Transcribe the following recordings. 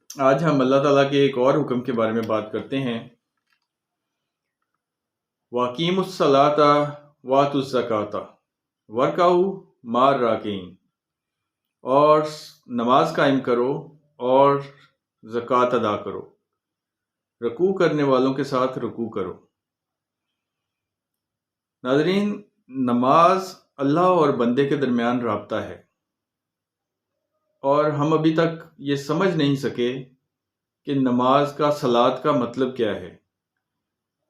آج ہم اللہ تعالیٰ کے ایک اور حکم کے بارے میں بات کرتے ہیں۔ وَأَقِیمُوا الصَّلَاةَ وَآتُوا الزَّکَاةَ وَارْکَعُوا مَعَ الرَّاکِعِینَ، اور نماز قائم کرو اور زکوٰۃ ادا کرو، رکوع کرنے والوں کے ساتھ رکوع کرو۔ ناظرین، نماز اللہ اور بندے کے درمیان رابطہ ہے، اور ہم ابھی تک یہ سمجھ نہیں سکے کہ نماز کا صلاۃ کا مطلب کیا ہے۔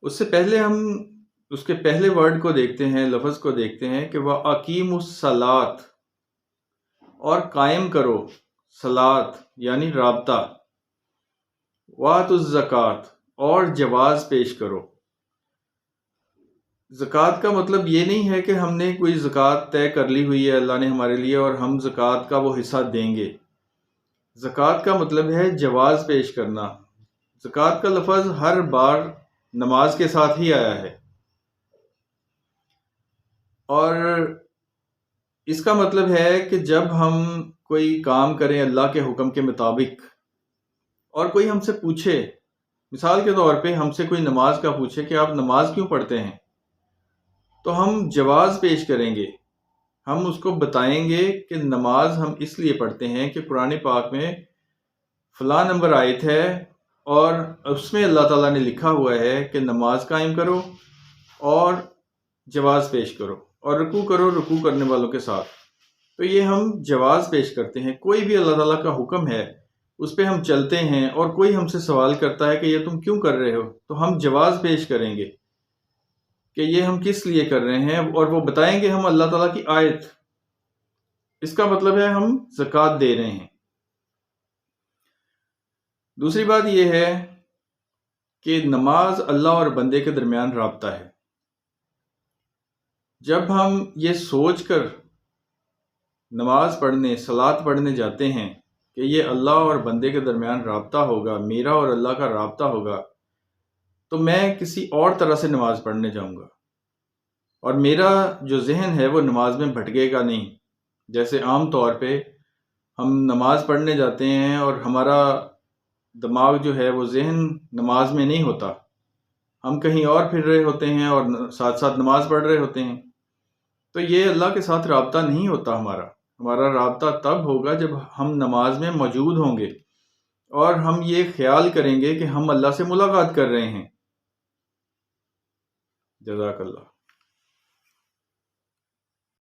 اس سے پہلے ہم اس کے پہلے ورڈ کو دیکھتے ہیں، لفظ کو دیکھتے ہیں کہ وَأَقِیمُوا الصَّلَاةَ، اور قائم کرو صلاۃ یعنی رابطہ، وَآتُوا الزَّکَاةَ، اور جواز پیش کرو۔ زکوٰۃ کا مطلب یہ نہیں ہے کہ ہم نے کوئی زکوٰۃ طے کر لی ہوئی ہے اللہ نے ہمارے لیے اور ہم زکوٰۃ کا وہ حصہ دیں گے۔ زکوٰۃ کا مطلب ہے جواز پیش کرنا۔ زکوٰۃ کا لفظ ہر بار نماز کے ساتھ ہی آیا ہے، اور اس کا مطلب ہے کہ جب ہم کوئی کام کریں اللہ کے حکم کے مطابق، اور کوئی ہم سے پوچھے، مثال کے طور پہ ہم سے کوئی نماز کا پوچھے کہ آپ نماز کیوں پڑھتے ہیں، تو ہم جواز پیش کریں گے۔ ہم اس کو بتائیں گے کہ نماز ہم اس لیے پڑھتے ہیں کہ قرآن پاک میں فلاں نمبر آیت ہے اور اس میں اللہ تعالیٰ نے لکھا ہوا ہے کہ نماز قائم کرو اور جواز پیش کرو، اور رکوع کرو رکوع کرنے والوں کے ساتھ۔ تو یہ ہم جواز پیش کرتے ہیں۔ کوئی بھی اللہ تعالیٰ کا حکم ہے اس پہ ہم چلتے ہیں، اور کوئی ہم سے سوال کرتا ہے کہ یہ تم کیوں کر رہے ہو، تو ہم جواز پیش کریں گے کہ یہ ہم کس لیے کر رہے ہیں، اور وہ بتائیں گے ہم اللہ تعالیٰ کی آیت۔ اس کا مطلب ہے ہم زکوٰۃ دے رہے ہیں۔ دوسری بات یہ ہے کہ نماز اللہ اور بندے کے درمیان رابطہ ہے۔ جب ہم یہ سوچ کر نماز پڑھنے، صلاۃ پڑھنے جاتے ہیں کہ یہ اللہ اور بندے کے درمیان رابطہ ہوگا، میرا اور اللہ کا رابطہ ہوگا، تو میں کسی اور طرح سے نماز پڑھنے جاؤں گا، اور میرا جو ذہن ہے وہ نماز میں بھٹکے گا نہیں۔ جیسے عام طور پہ ہم نماز پڑھنے جاتے ہیں اور ہمارا دماغ جو ہے وہ ذہن نماز میں نہیں ہوتا، ہم کہیں اور پھر رہے ہوتے ہیں اور ساتھ ساتھ نماز پڑھ رہے ہوتے ہیں۔ تو یہ اللہ کے ساتھ رابطہ نہیں ہوتا۔ ہمارا رابطہ تب ہوگا جب ہم نماز میں موجود ہوں گے اور ہم یہ خیال کریں گے کہ ہم اللہ سے ملاقات کر رہے ہیں۔ جزاک اللہ۔